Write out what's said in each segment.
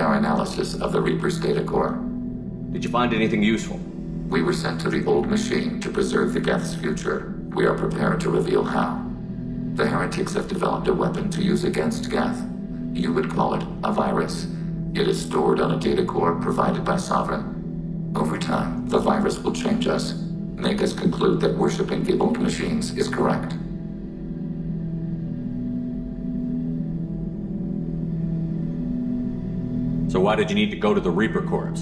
completed our analysis of the Reaper's data core. Did you find anything useful? We were sent to the old machine to preserve the Geth's future. We are prepared to reveal how. The heretics have developed a weapon to use against Geth. You would call it a virus. It is stored on a data core provided by Sovereign. Over time, the virus will change us, make us conclude that worshipping the old machines is correct. So why did you need to go to the Reaper Corps?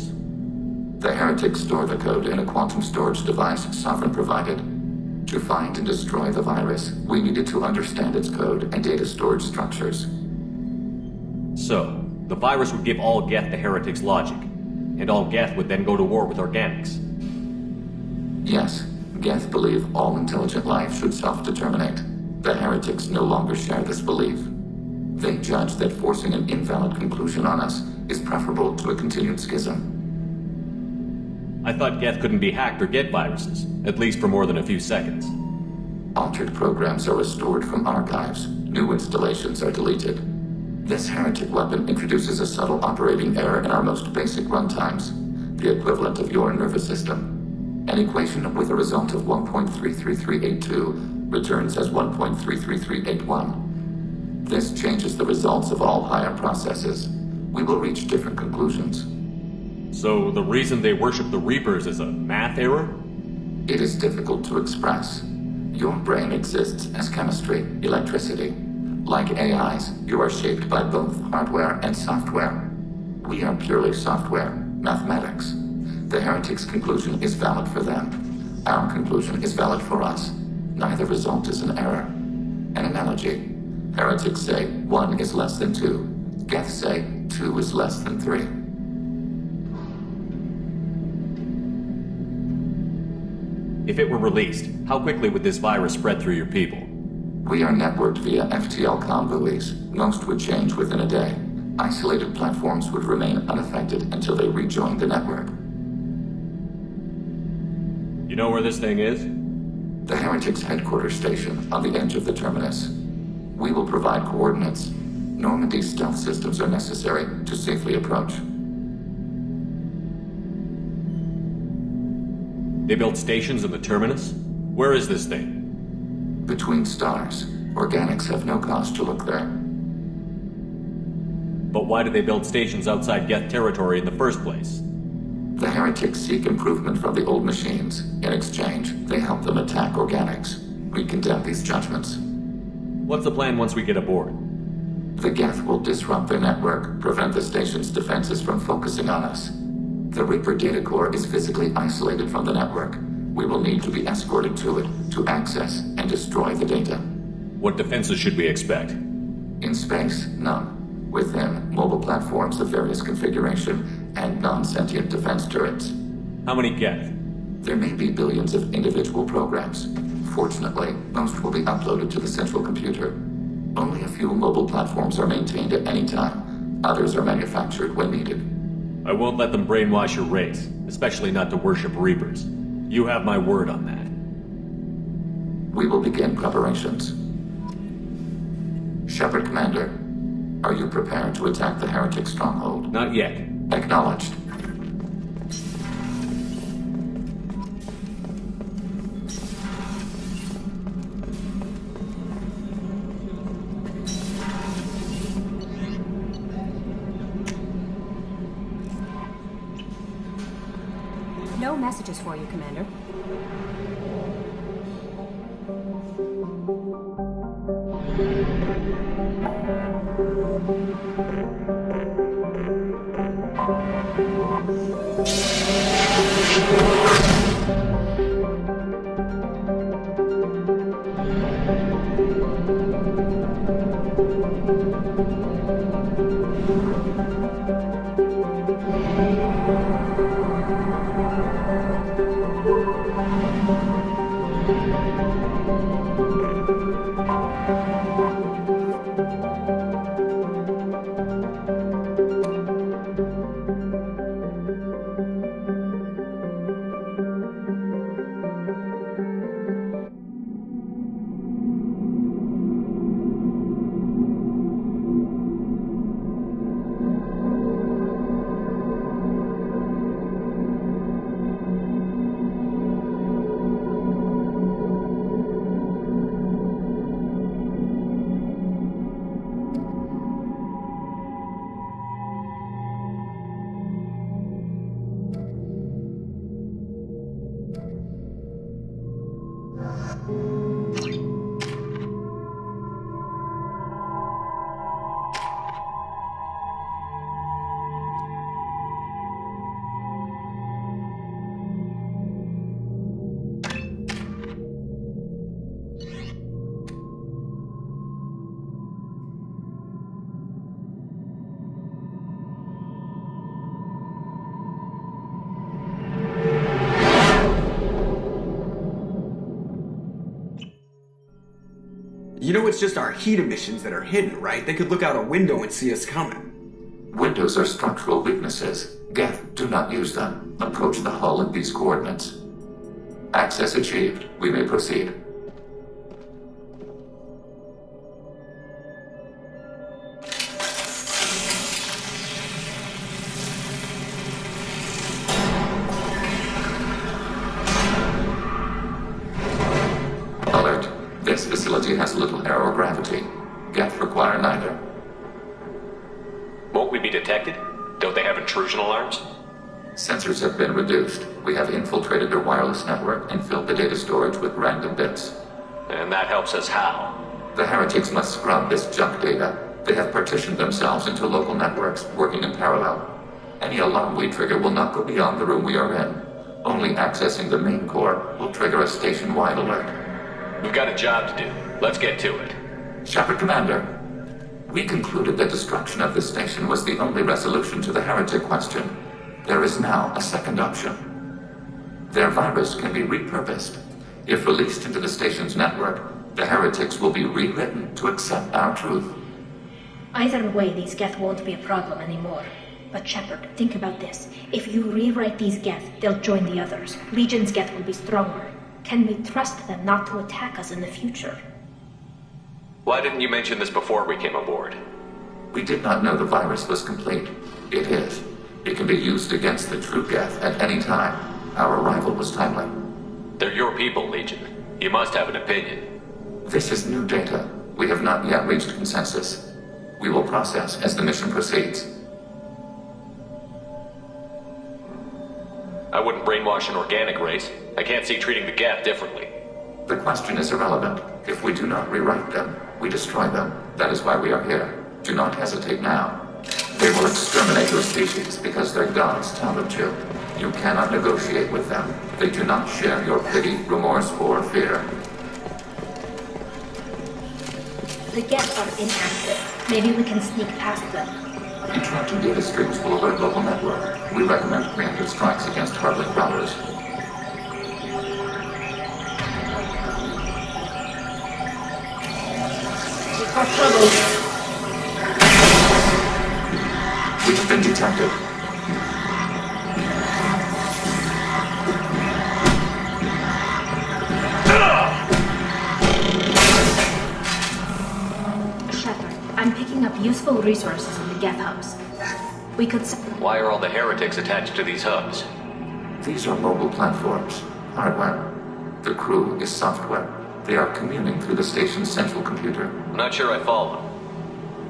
The heretics store the code in a quantum storage device Sovereign provided. To find and destroy the virus, we needed to understand its code and data storage structures. So, the virus would give all Geth the heretics' logic, and all Geth would then go to war with organics. Yes, Geth believe all intelligent life should self-determinate. The heretics no longer share this belief. They judge that forcing an invalid conclusion on us is preferable to a continued schism. I thought Geth couldn't be hacked or get viruses, at least for more than a few seconds. Altered programs are restored from archives. New installations are deleted. This heretic weapon introduces a subtle operating error in our most basic runtimes, the equivalent of your nervous system. An equation with a result of 1.33382 returns as 1.33381. This changes the results of all higher processes. We will reach different conclusions. So the reason they worship the Reapers is a math error? It is difficult to express. Your brain exists as chemistry, electricity. Like AIs, you are shaped by both hardware and software. We are purely software, mathematics. The heretics' conclusion is valid for them. Our conclusion is valid for us. Neither result is an error. An analogy. Heretics say 1 is less than 2. Geth say 2 is less than 3. If it were released, how quickly would this virus spread through your people? We are networked via FTL comm buoys. Most would change within a day. Isolated platforms would remain unaffected until they rejoin the network. You know where this thing is? The heretics' headquarters station on the edge of the terminus. We will provide coordinates. Normandy's stealth systems are necessary to safely approach. They built stations in the terminus? Where is this thing? Between stars. Organics have no cause to look there. But why did they build stations outside Geth territory in the first place? The heretics seek improvement from the old machines. In exchange, they help them attack organics. We condemn these judgments. What's the plan once we get aboard? The Geth will disrupt their network, prevent the station's defenses from focusing on us. The Reaper data core is physically isolated from the network. We will need to be escorted to it to access and destroy the data. What defenses should we expect? In space, none. Within, mobile platforms of various configuration and non-sentient defense turrets. How many Geth? There may be billions of individual programs. Fortunately, most will be uploaded to the central computer. Only a few mobile platforms are maintained at any time. Others are manufactured when needed. I won't let them brainwash your race, especially not to worship Reapers. You have my word on that. We will begin preparations. Shepard Commander, are you prepared to attack the heretic stronghold? Not yet. Acknowledged. No messages for you, Commander. You know it's just our heat emissions that are hidden, right? They could look out a window and see us coming. Windows are structural weaknesses. Geth, do not use them. Approach the hull at these coordinates. Access achieved. We may proceed. Alert. This facility has little aerogravity. Geth require neither. Won't we be detected? Don't they have intrusion alarms? Sensors have been reduced. We have infiltrated their wireless network and filled the data storage with random bits. And that helps us how? The heretics must scrub this junk data. They have partitioned themselves into local networks, working in parallel. Any alarm we trigger will not go beyond the room we are in. Only accessing the main core will trigger a station-wide alert. We've got a job to do. Let's get to it. Shepard Commander, we concluded that destruction of this station was the only resolution to the heretic question. There is now a second option. Their virus can be repurposed. If released into the station's network, the heretics will be rewritten to accept our truth. Either way, these Geth won't be a problem anymore. But Shepard, think about this. If you rewrite these Geth, they'll join the others. Legion's Geth will be stronger. Can we trust them not to attack us in the future? Why didn't you mention this before we came aboard? We did not know the virus was complete. It is. It can be used against the true Geth at any time. Our arrival was timely. They're your people, Legion. You must have an opinion. This is new data. We have not yet reached consensus. We will process as the mission proceeds. I wouldn't brainwash an organic race. I can't see treating the Geth differently. The question is irrelevant. If we do not rewrite them, we destroy them. That is why we are here. Do not hesitate now. They will exterminate your species because their gods tell them to. You cannot negotiate with them. They do not share your pity, remorse, or fear. The Geth are inactive. Maybe we can sneak past them. Interrupting data streams will alert local network. We recommend preemptive strikes against hardlink routers. We've got trouble. We have been detected. Shepard, I'm picking up useful resources in the Geth hubs. We could... Why are all the heretics attached to these hubs? These are mobile platforms. Hardware. The crew is software. They are communing through the station's central computer. I'm not sure I follow.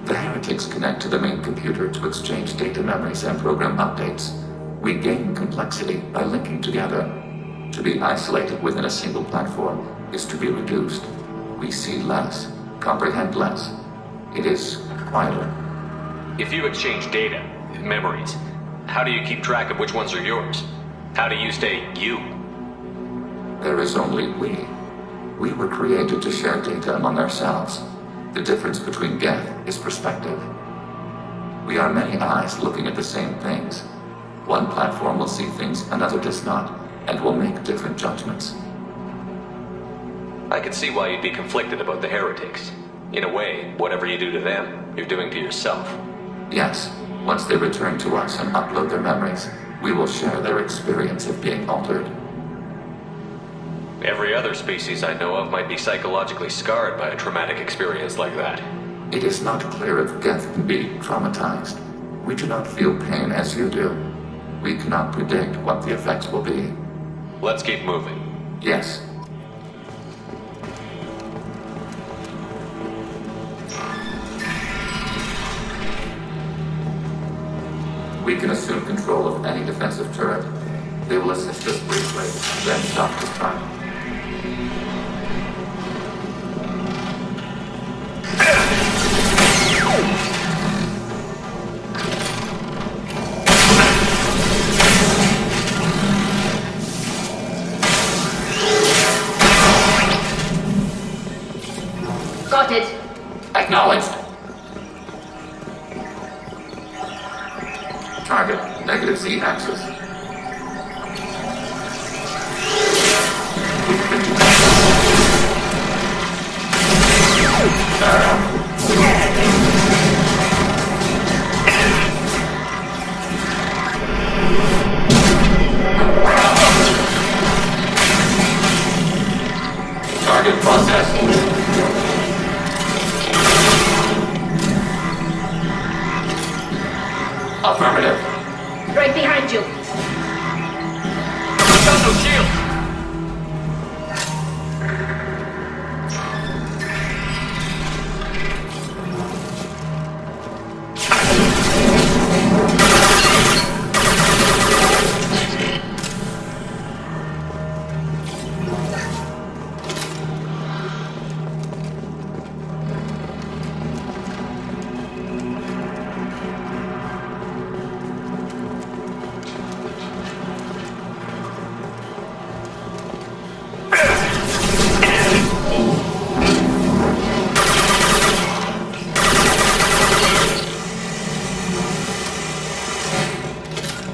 The heretics connect to the main computer to exchange data memories and program updates. We gain complexity by linking together. To be isolated within a single platform is to be reduced. We see less, comprehend less. It is quieter. If you exchange data, memories, how do you keep track of which ones are yours? How do you stay you? There is only we. We were created to share data among ourselves. The difference between Geth is perspective. We are many eyes looking at the same things. One platform will see things another does not, and will make different judgments. I can see why you'd be conflicted about the heretics. In a way, whatever you do to them, you're doing to yourself. Yes, once they return to us and upload their memories, we will share their experience of being altered. Every other species I know of might be psychologically scarred by a traumatic experience like that. It is not clear if Geth can be traumatized. We do not feel pain as you do. We cannot predict what the effects will be. Let's keep moving. Yes. We can assume control of any defensive turret. They will assist us briefly, then stop the strike. Got it. Acknowledged. Target, negative Z-axis. Target processed. Affirmative. Right behind you. Got no shield!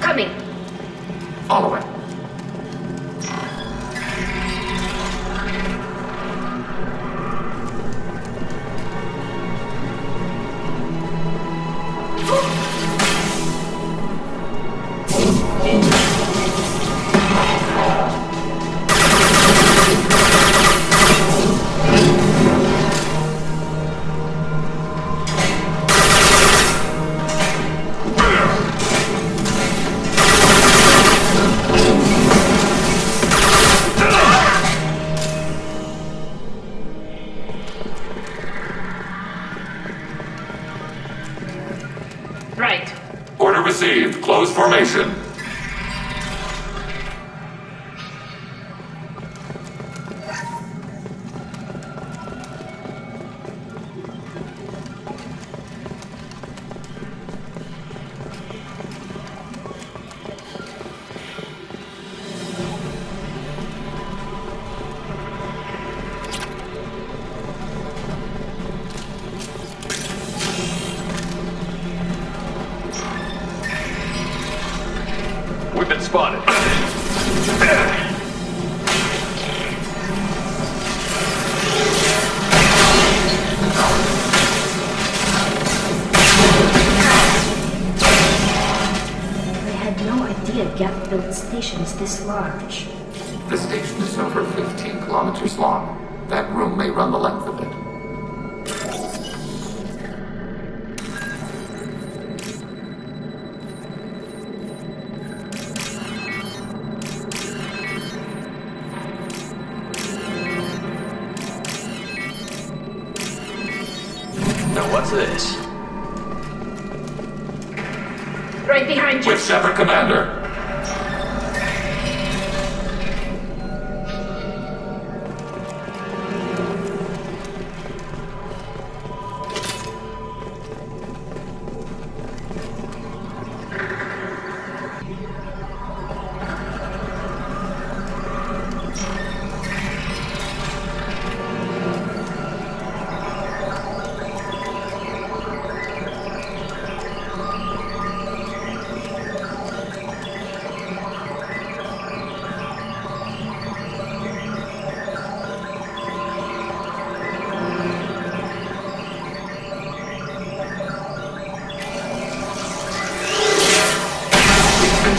Coming. Following. Right. Order received. Close formation. We've been spotted. I had no idea Geth built stations this large. The station is over 15 kilometers long. That room may run the length of it. Now what's this? Right behind you. With Shepard, Commander.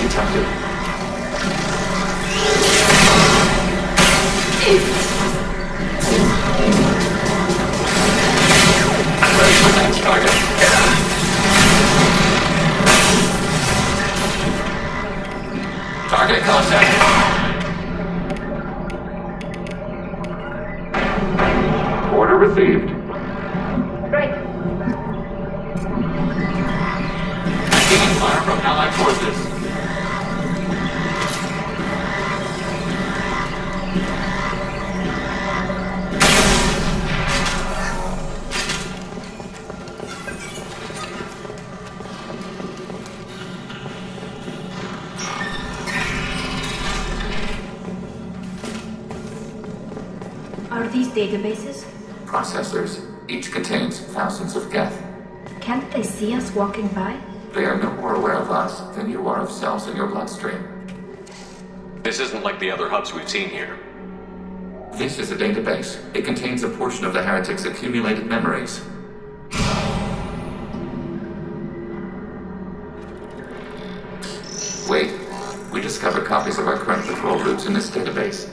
Detected. Ready for next target. Target contact. Order received. Right. Taking fire from Allied forces. Are these databases? Processors. Each contains thousands of Geth. Can't they see us walking by? They are no more aware of us than you are of cells in your bloodstream. This isn't like the other hubs we've seen here. This is a database. It contains a portion of the heretic's accumulated memories. Wait. We discovered copies of our current patrol routes in this database.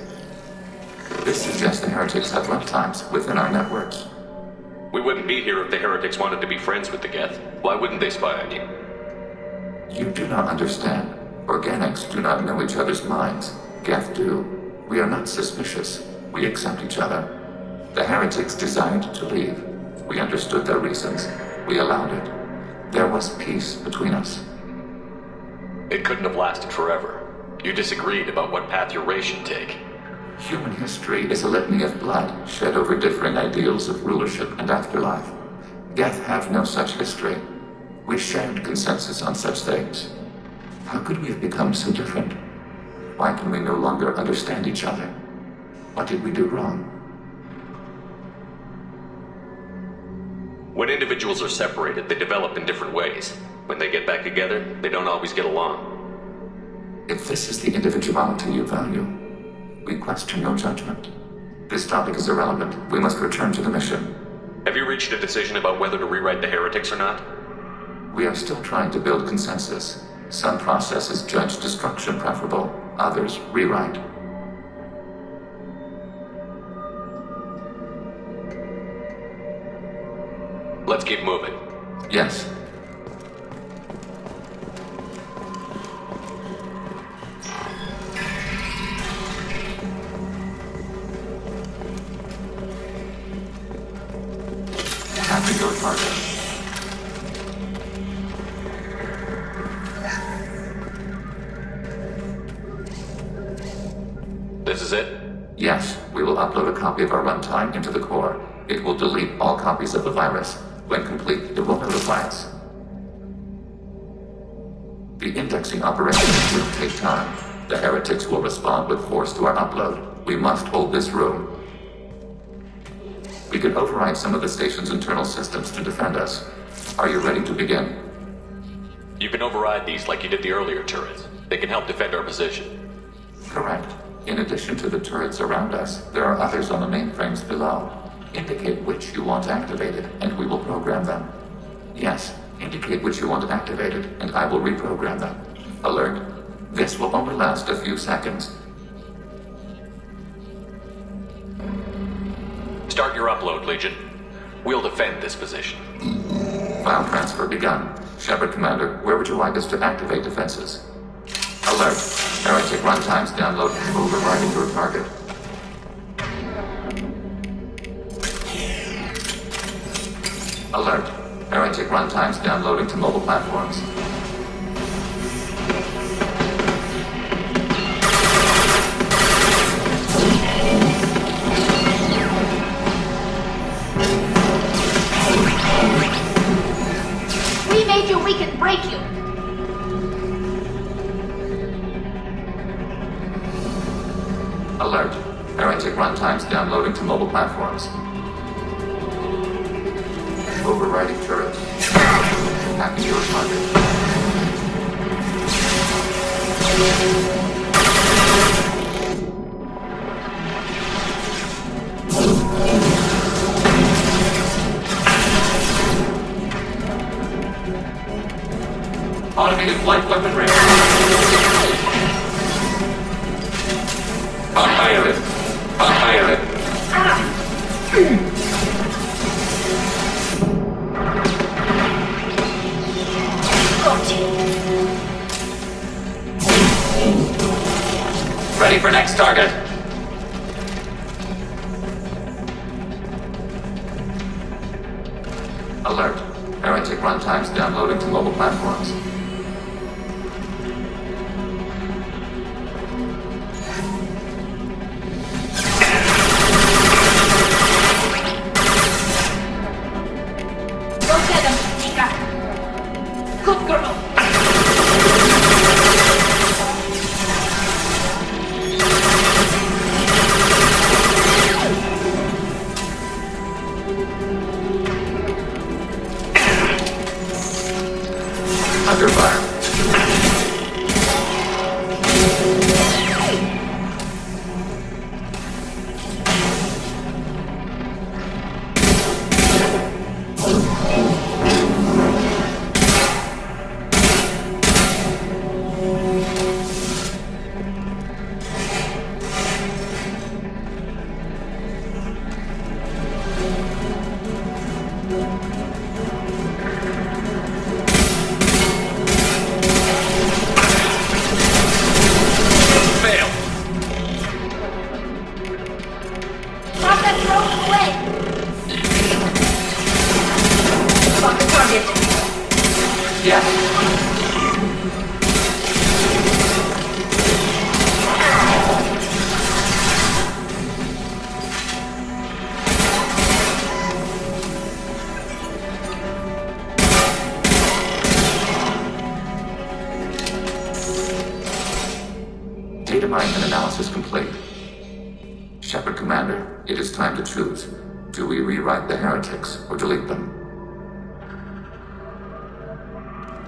This suggests the heretics have runtimes within our networks. We wouldn't be here if the heretics wanted to be friends with the Geth. Why wouldn't they spy on you? You do not understand. Organics do not know each other's minds. Geth do. We are not suspicious. We accept each other. The heretics desired to leave. We understood their reasons. We allowed it. There was peace between us. It couldn't have lasted forever. You disagreed about what path your race should take. Human history is a litany of blood shed over differing ideals of rulership and afterlife. Geth have no such history. We shared consensus on such things. How could we have become so different? Why can we no longer understand each other? What did we do wrong? When individuals are separated, they develop in different ways. When they get back together, they don't always get along. If this is the individuality you value, we question your judgment. This topic is irrelevant. We must return to the mission. Have you reached a decision about whether to rewrite the heretics or not? We are still trying to build consensus. Some processes judge destruction preferable, others rewrite. Let's keep moving. Yes. Happy your target. This is it? Yes, we will upload a copy of our runtime into the core. It will delete all copies of the virus. When complete, it will notify us. The indexing operation will take time. The heretics will respond with force to our upload. We must hold this room. We could override some of the station's internal systems to defend us. Are you ready to begin? You can override these like you did the earlier turrets. They can help defend our position. Correct. In addition to the turrets around us, there are others on the mainframes below. Indicate which you want activated, and we will program them. Yes, indicate which you want activated, and I will reprogram them. Alert. This will only last a few seconds. Start your upload, Legion. We'll defend this position. File transfer begun. Shepard Commander, where would you like us to activate defenses? Alert. Heretic runtimes download and overriding your target. Alert. Heretic runtimes downloading to mobile platforms. We made you, we can break you! Alert. Heretic runtimes downloading to mobile platforms. Overriding turret. Hacking your target. Automated flight weapon range. Fire it. Fire it. Ready for next target. Alert. Heretic runtimes downloading to mobile platforms. Go get him, Nika! Good girl! Under Data mine and analysis complete. Shepard Commander, it is time to choose. Do we rewrite the heretics or delete them?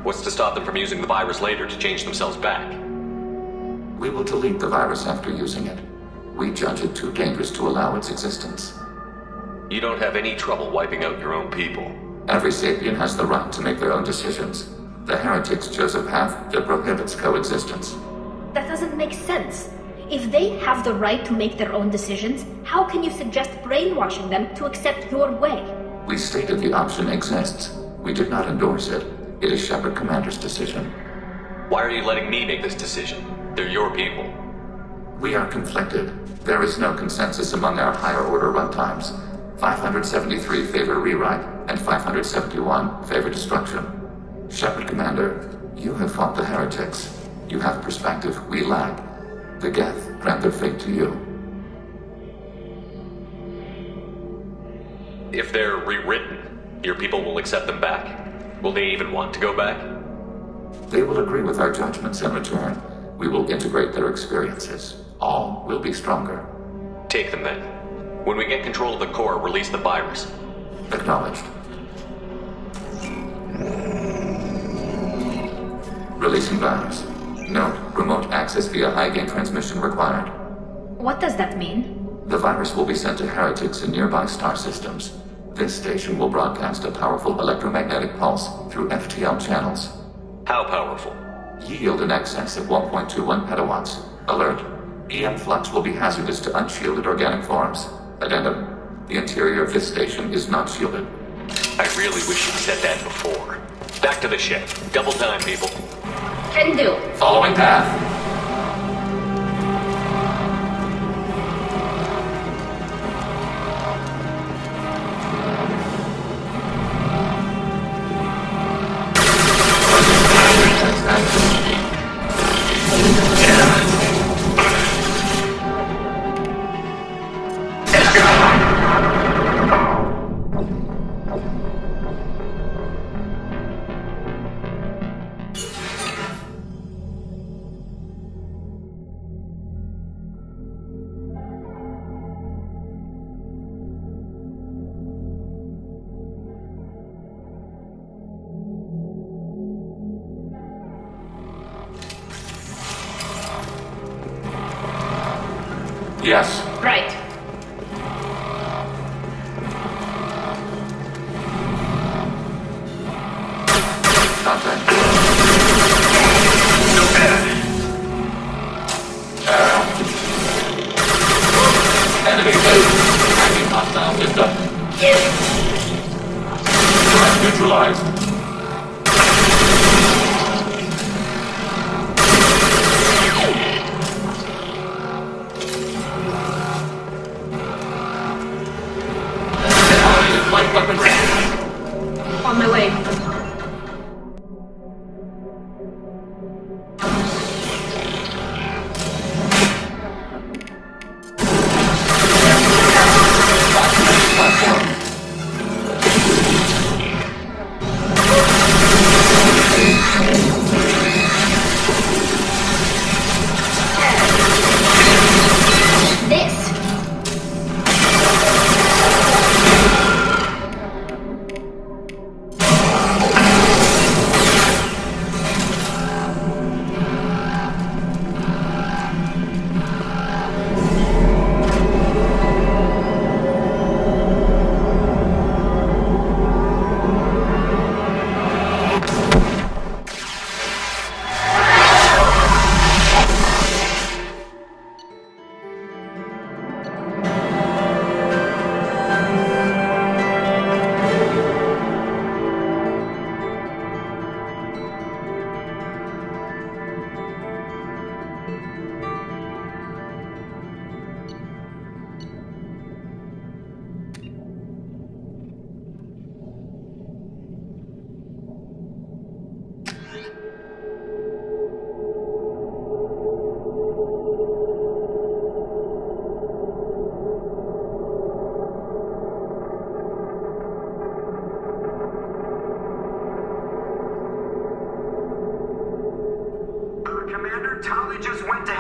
What's to stop them from using the virus later to change themselves back? We will delete the virus after using it. We judge it too dangerous to allow its existence. You don't have any trouble wiping out your own people. Every sapient has the right to make their own decisions. The heretics chose a path that prohibits coexistence. That doesn't make sense. If they have the right to make their own decisions, how can you suggest brainwashing them to accept your way? We stated the option exists. We did not endorse it. It is Shepard Commander's decision. Why are you letting me make this decision? They're your people. We are conflicted. There is no consensus among our higher order runtimes. 573 favor rewrite, and 571 favor destruction. Shepard Commander, you have fought the heretics. You have perspective we lack. The Geth grant their fate to you. If they're rewritten, your people will accept them back? Will they even want to go back? They will agree with our judgments in return. We will integrate their experiences. All will be stronger. Take them then. When we get control of the core, release the virus. Acknowledged. Releasing virus. Note, remote access via high-gain transmission required. What does that mean? The virus will be sent to heretics in nearby star systems. This station will broadcast a powerful electromagnetic pulse through FTL channels. How powerful? Yield in excess of 1.21 petawatts. Alert. EM flux will be hazardous to unshielded organic forms. Addendum. The interior of this station is not shielded. I really wish you'd said that before. Back to the ship. Double time, people. Can do. Following path. Yes. Right. Contact. Enemy base. Tracking hostile system. Threat neutralized. On my way.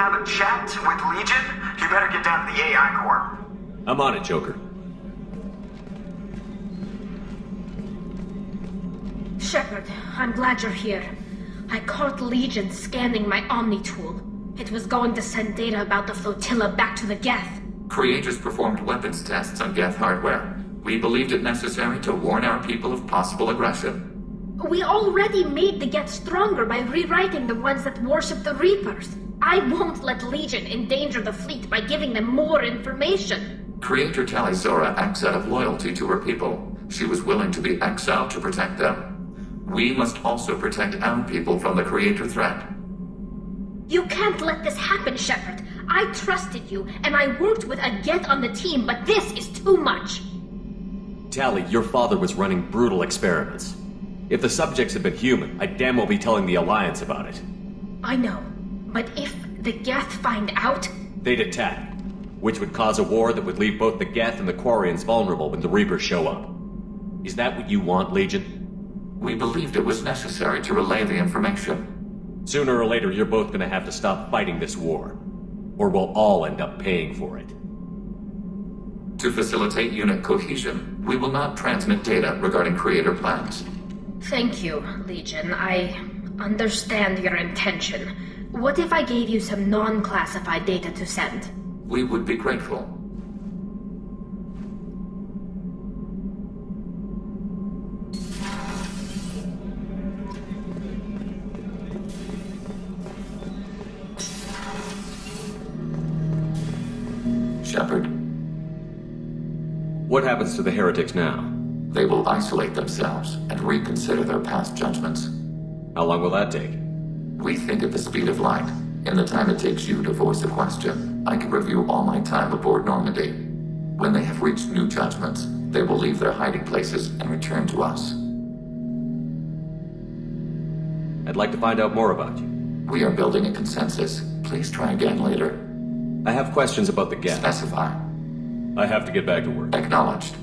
have a chat with Legion, you better get down to the AI core. I'm on it, Joker. Shepard, I'm glad you're here. I caught Legion scanning my Omni tool. It was going to send data about the flotilla back to the Geth. Creators performed weapons tests on Geth hardware. We believed it necessary to warn our people of possible aggression. We already made the Geth stronger by rewriting the ones that worship the Reapers. I won't let Legion endanger the fleet by giving them more information. Creator Talizora acts out of loyalty to her people. She was willing to be exiled to protect them. We must also protect our people from the Creator threat. You can't let this happen, Shepard. I trusted you, and I worked with a Geth on the team, but this is too much. Tally, your father was running brutal experiments. If the subjects had been human, I'd damn well be telling the Alliance about it. I know, but if the Geth find out... They'd attack, which would cause a war that would leave both the Geth and the Quarians vulnerable when the Reapers show up. Is that what you want, Legion? We believed it was necessary to relay the information. Sooner or later, you're both gonna have to stop fighting this war. Or we'll all end up paying for it. To facilitate unit cohesion, we will not transmit data regarding Creator plans. Thank you, Legion. I understand your intention. What if I gave you some non-classified data to send? We would be grateful. Shepard. What happens to the heretics now? They will isolate themselves and reconsider their past judgments. How long will that take? We think at the speed of light. In the time it takes you to voice a question, I can review all my time aboard Normandy. When they have reached new judgments, they will leave their hiding places and return to us. I'd like to find out more about you. We are building a consensus. Please try again later. I have questions about the Geth. Specify. I have to get back to work. Acknowledged.